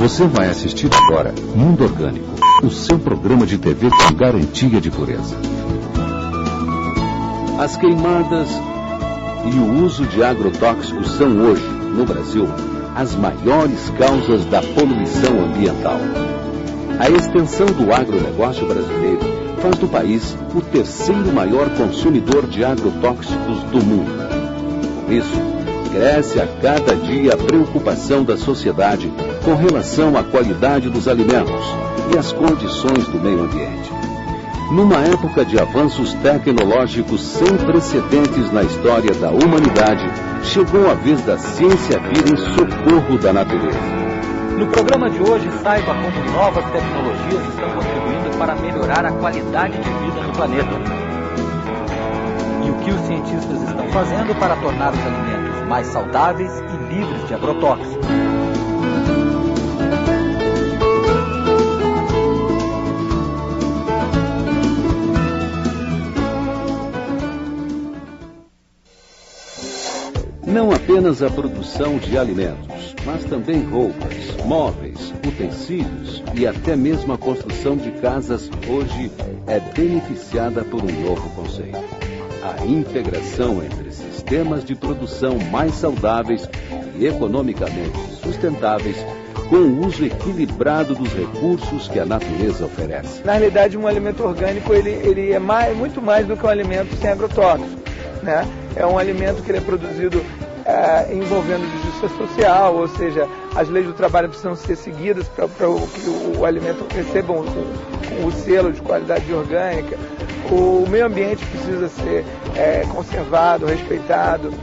Você vai assistir agora Mundo Orgânico, o seu programa de TV com garantia de pureza. As queimadas e o uso de agrotóxicos são hoje, no Brasil, as maiores causas da poluição ambiental. A extensão do agronegócio brasileiro faz do país o terceiro maior consumidor de agrotóxicos do mundo. Por isso, cresce a cada dia a preocupação da sociedade com relação à qualidade dos alimentos e às condições do meio ambiente. Numa época de avanços tecnológicos sem precedentes na história da humanidade, chegou a vez da ciência vir em socorro da natureza. No programa de hoje, saiba como novas tecnologias estão contribuindo para melhorar a qualidade de vida no planeta. E o que os cientistas estão fazendo para tornar os alimentos mais saudáveis e livres de agrotóxicos. Não apenas a produção de alimentos, mas também roupas, móveis, utensílios e até mesmo a construção de casas hoje é beneficiada por um novo conceito: a integração entre sistemas de produção mais saudáveis e economicamente sustentáveis, com o uso equilibrado dos recursos que a natureza oferece. Na realidade, um alimento orgânico ele é muito mais do que um alimento sem agrotóxicos, né? É um alimento que ele é produzido envolvendo justiça social, ou seja, as leis do trabalho precisam ser seguidas para que o alimento receba o selo de qualidade orgânica. O meio ambiente precisa ser conservado, respeitado.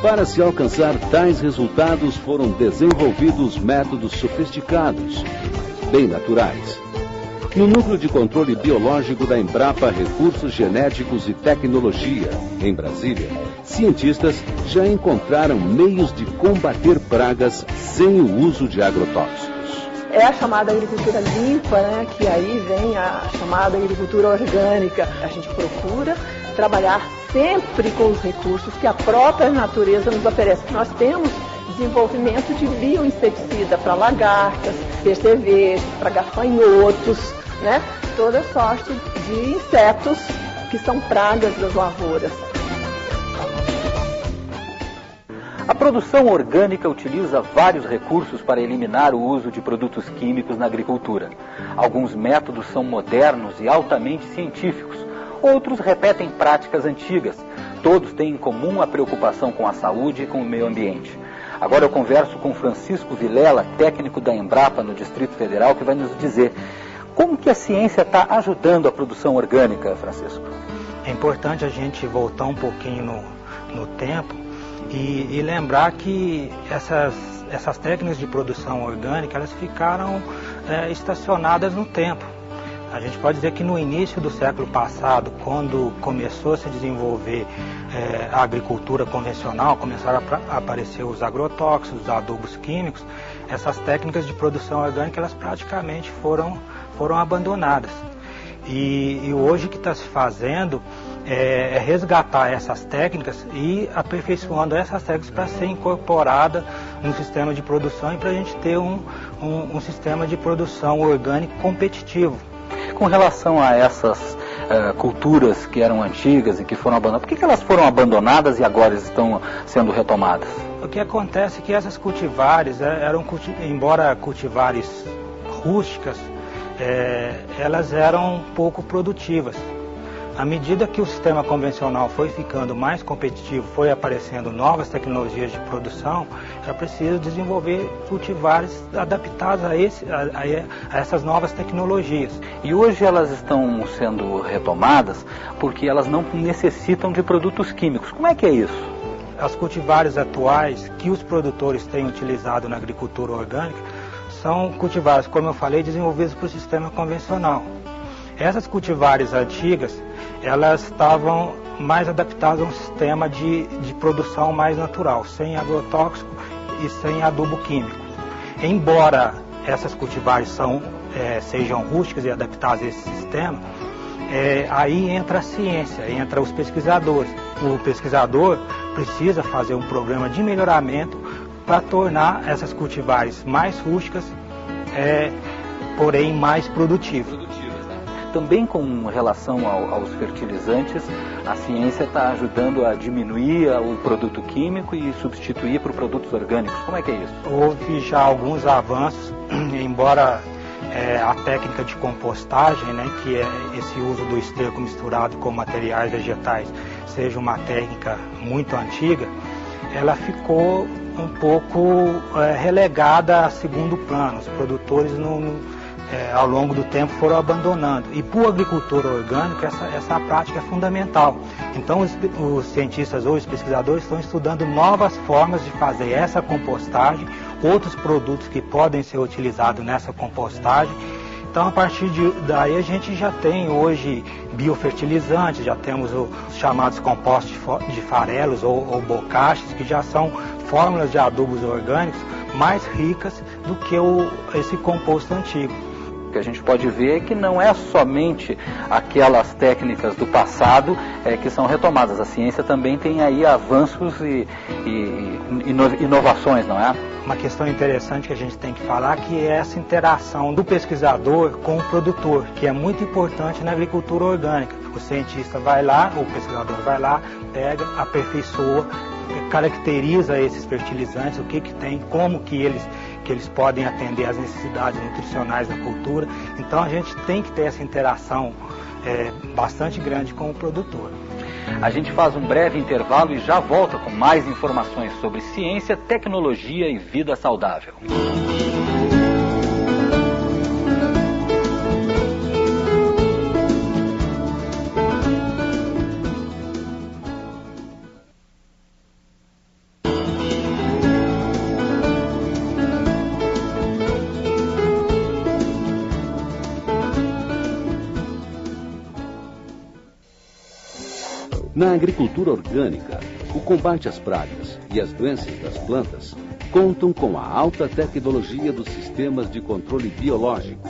Para se alcançar tais resultados, foram desenvolvidos métodos sofisticados, mas bem naturais. No Núcleo de Controle Biológico da Embrapa Recursos Genéticos e Tecnologia, em Brasília, cientistas já encontraram meios de combater pragas sem o uso de agrotóxicos. É a chamada agricultura limpa, né? Que aí vem a chamada agricultura orgânica. A gente procura trabalhar sempre com os recursos que a própria natureza nos oferece. Nós temos desenvolvimento de bioinseticida para lagartas, percevejos, para gafanhotos, né? Toda sorte de insetos que são pragas das lavouras. A produção orgânica utiliza vários recursos para eliminar o uso de produtos químicos na agricultura. Alguns métodos são modernos e altamente científicos, outros repetem práticas antigas. Todos têm em comum a preocupação com a saúde e com o meio ambiente. Agora eu converso com Francisco Vilela, técnico da Embrapa no Distrito Federal, que vai nos dizer como que a ciência está ajudando a produção orgânica, Francisco. É importante a gente voltar um pouquinho no tempo e lembrar que essas técnicas de produção orgânica, elas ficaram estacionadas no tempo. A gente pode dizer que no início do século passado, quando começou a se desenvolver a agricultura convencional, começaram a aparecer os agrotóxicos, os adubos químicos, essas técnicas de produção orgânica, elas praticamente foram abandonadas. E hoje o que está se fazendo é resgatar essas técnicas e aperfeiçoando essas técnicas para ser incorporada no sistema de produção e para a gente ter um sistema de produção orgânico competitivo. Com relação a essas culturas que eram antigas e que foram abandonadas, por que elas foram abandonadas e agora estão sendo retomadas? O que acontece é que essas cultivares embora cultivares rústicas, elas eram pouco produtivas. À medida que o sistema convencional foi ficando mais competitivo, foi aparecendo novas tecnologias de produção, era preciso desenvolver cultivares adaptados a essas novas tecnologias. E hoje elas estão sendo retomadas porque elas não necessitam de produtos químicos. Como é que é isso? As cultivares atuais que os produtores têm utilizado na agricultura orgânica são cultivares, como eu falei, desenvolvidos para o sistema convencional. Essas cultivares antigas, elas estavam mais adaptadas a um sistema de produção mais natural, sem agrotóxico e sem adubo químico. Embora essas cultivares sejam rústicas e adaptadas a esse sistema, aí entra a ciência, entra os pesquisadores. O pesquisador precisa fazer um programa de melhoramento para tornar essas cultivares mais rústicas, porém mais produtivas. Também com relação aos fertilizantes, a ciência está ajudando a diminuir o produto químico e substituir por produtos orgânicos. Como é que é isso? Houve já alguns avanços, embora a técnica de compostagem, né, que é esse uso do esterco misturado com materiais vegetais, seja uma técnica muito antiga, ela ficou um pouco relegada a segundo plano. Os produtores ao longo do tempo foram abandonando. E para o agricultor orgânico essa prática é fundamental. Então os cientistas ou os pesquisadores estão estudando novas formas de fazer essa compostagem, outros produtos que podem ser utilizados nessa compostagem. Então a partir daí a gente já tem hoje biofertilizantes, já temos os chamados compostos de farelos ou bocaches, que já são fórmulas de adubos orgânicos mais ricas do que esse composto antigo. O que a gente pode ver é que não é somente aquelas técnicas do passado que são retomadas. A ciência também tem aí avanços e inovações, não é? Uma questão interessante que a gente tem que falar que é essa interação do pesquisador com o produtor, que é muito importante na agricultura orgânica. O cientista vai lá, o pesquisador vai lá, pega, aperfeiçoa, caracteriza esses fertilizantes, o que tem, como que eles podem atender às necessidades nutricionais da cultura. Então a gente tem que ter essa interação bastante grande com o produtor. A gente faz um breve intervalo e já volta com mais informações sobre ciência, tecnologia e vida saudável. Na agricultura orgânica, o combate às pragas e às doenças das plantas contam com a alta tecnologia dos sistemas de controle biológico,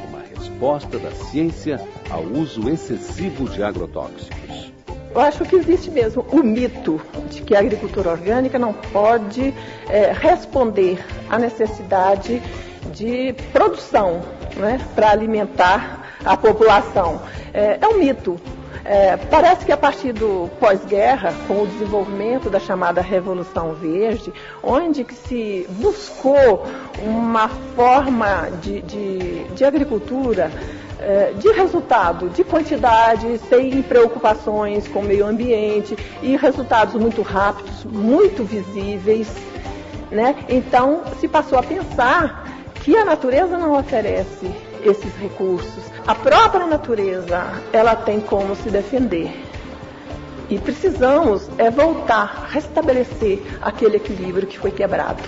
uma resposta da ciência ao uso excessivo de agrotóxicos. Eu acho que existe mesmo o mito de que a agricultura orgânica não pode responder à necessidade de produção, né, para alimentar a população. É um mito. Parece que a partir do pós-guerra, com o desenvolvimento da chamada Revolução Verde, onde que se buscou uma forma de agricultura de resultado, de quantidade, sem preocupações com o meio ambiente e resultados muito rápidos, muito visíveis, né? Então se passou a pensar que a natureza não oferece esses recursos. A própria natureza, ela tem como se defender. E precisamos voltar, restabelecer aquele equilíbrio que foi quebrado.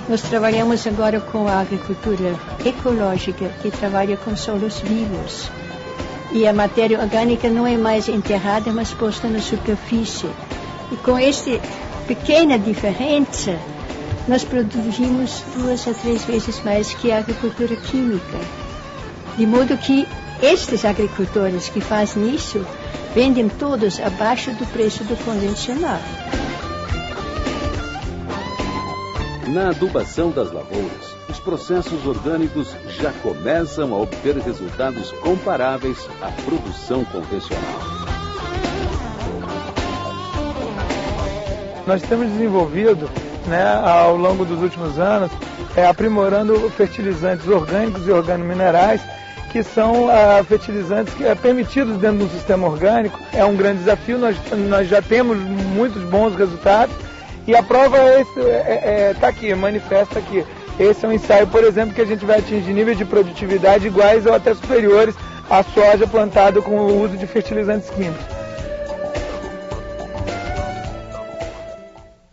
Nós trabalhamos agora com a agricultura ecológica, que trabalha com solos vivos. E a matéria orgânica não é mais enterrada, mas posta na superfície. E com esta pequena diferença, nós produzimos 2 a 3 vezes mais que a agricultura química. De modo que estes agricultores que fazem isso, vendem todos abaixo do preço do convencional. Na adubação das lavouras, os processos orgânicos já começam a obter resultados comparáveis à produção convencional. Nós temos desenvolvido, ao longo dos últimos anos, aprimorando fertilizantes orgânicos e organominerais, que são fertilizantes permitidos dentro do sistema orgânico. É um grande desafio, nós já temos muitos bons resultados, e a prova está aqui, manifesta aqui. Esse é um ensaio, por exemplo, que a gente vai atingir níveis de produtividade iguais ou até superiores à soja plantada com o uso de fertilizantes químicos.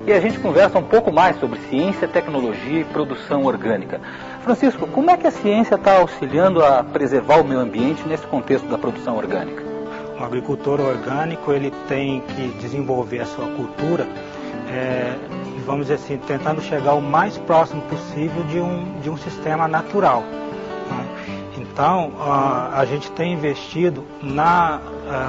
E a gente conversa um pouco mais sobre ciência, tecnologia e produção orgânica. Francisco, como é que a ciência está auxiliando a preservar o meio ambiente nesse contexto da produção orgânica? O agricultor orgânico ele tem que desenvolver a sua cultura, vamos dizer assim, tentando chegar o mais próximo possível de um sistema natural. Então, a gente tem investido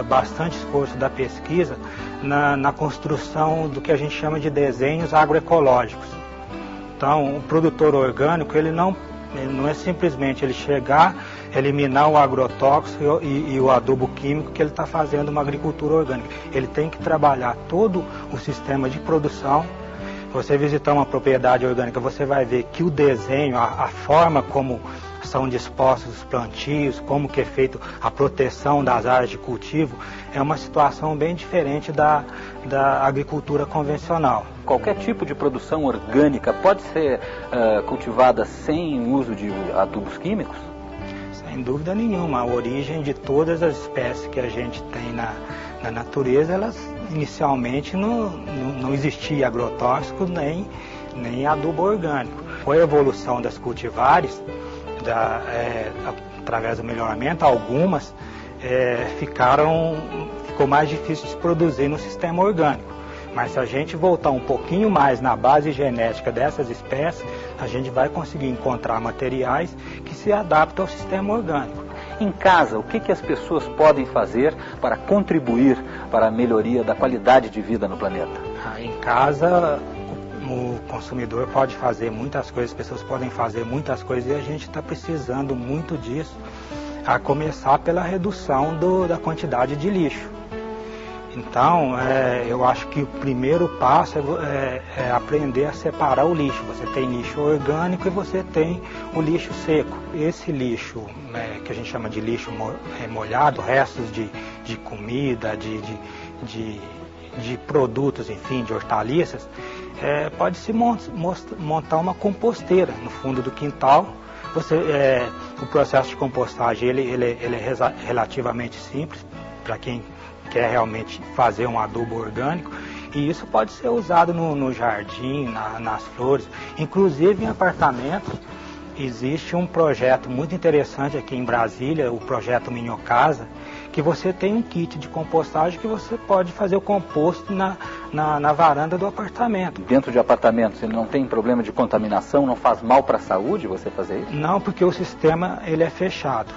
bastante esforço da pesquisa na construção do que a gente chama de desenhos agroecológicos. Então, o produtor orgânico, ele não é simplesmente ele chegar, eliminar o agrotóxico e o adubo químico que ele está fazendo uma agricultura orgânica. Ele tem que trabalhar todo o sistema de produção. Você visitar uma propriedade orgânica, você vai ver que o desenho, a forma como são dispostos os plantios, como que é feito a proteção das áreas de cultivo, é uma situação bem diferente da agricultura convencional. Qualquer tipo de produção orgânica pode ser cultivada sem uso de adubos químicos? Sem dúvida nenhuma. A origem de todas as espécies que a gente tem na natureza, elas inicialmente não existia agrotóxico nem adubo orgânico. Com a evolução das cultivares, através do melhoramento, algumas ficou mais difícil de se produzir no sistema orgânico. Mas se a gente voltar um pouquinho mais na base genética dessas espécies, a gente vai conseguir encontrar materiais que se adaptam ao sistema orgânico. Em casa, o que as pessoas podem fazer para contribuir para a melhoria da qualidade de vida no planeta? Em casa, o consumidor pode fazer muitas coisas, as pessoas podem fazer muitas coisas e a gente está precisando muito disso, a começar pela redução da quantidade de lixo. Então, eu acho que o primeiro passo é aprender a separar o lixo. Você tem lixo orgânico e você tem o lixo seco. Esse lixo, que a gente chama de lixo molhado, restos de comida, de produtos, enfim, de hortaliças, pode-se montar uma composteira no fundo do quintal. O processo de compostagem ele é relativamente simples para quem quer realmente fazer um adubo orgânico, e isso pode ser usado no jardim, nas flores, inclusive em apartamentos. Existe um projeto muito interessante aqui em Brasília, o projeto Minhocasa, que você tem um kit de compostagem que você pode fazer o composto na varanda do apartamento. Dentro de apartamentos, ele não tem problema de contaminação, não faz mal para a saúde você fazer isso? Não, porque o sistema ele é fechado.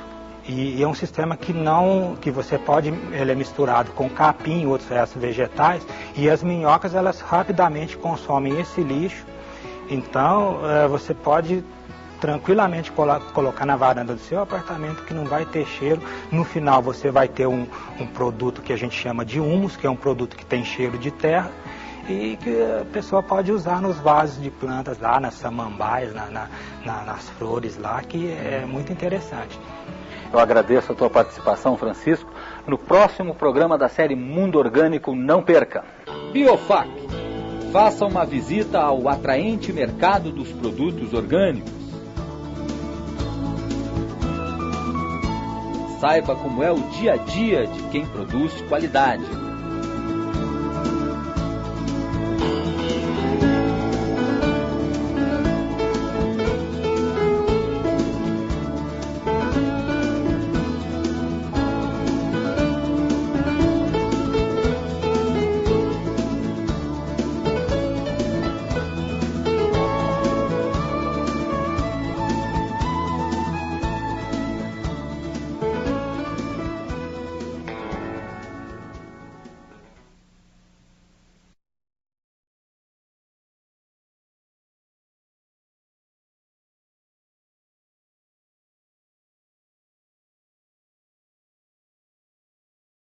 E é um sistema que você pode, ele é misturado com capim e outros restos vegetais, e as minhocas elas rapidamente consomem esse lixo. Então você pode tranquilamente colocar na varanda do seu apartamento que não vai ter cheiro. No final você vai ter um produto que a gente chama de humus, que é um produto que tem cheiro de terra e que a pessoa pode usar nos vasos de plantas lá, nas samambaias, nas flores lá, que é muito interessante. Eu agradeço a tua participação, Francisco. No próximo programa da série Mundo Orgânico, não perca. Biofac. Faça uma visita ao atraente mercado dos produtos orgânicos. Saiba como é o dia a dia de quem produz qualidade.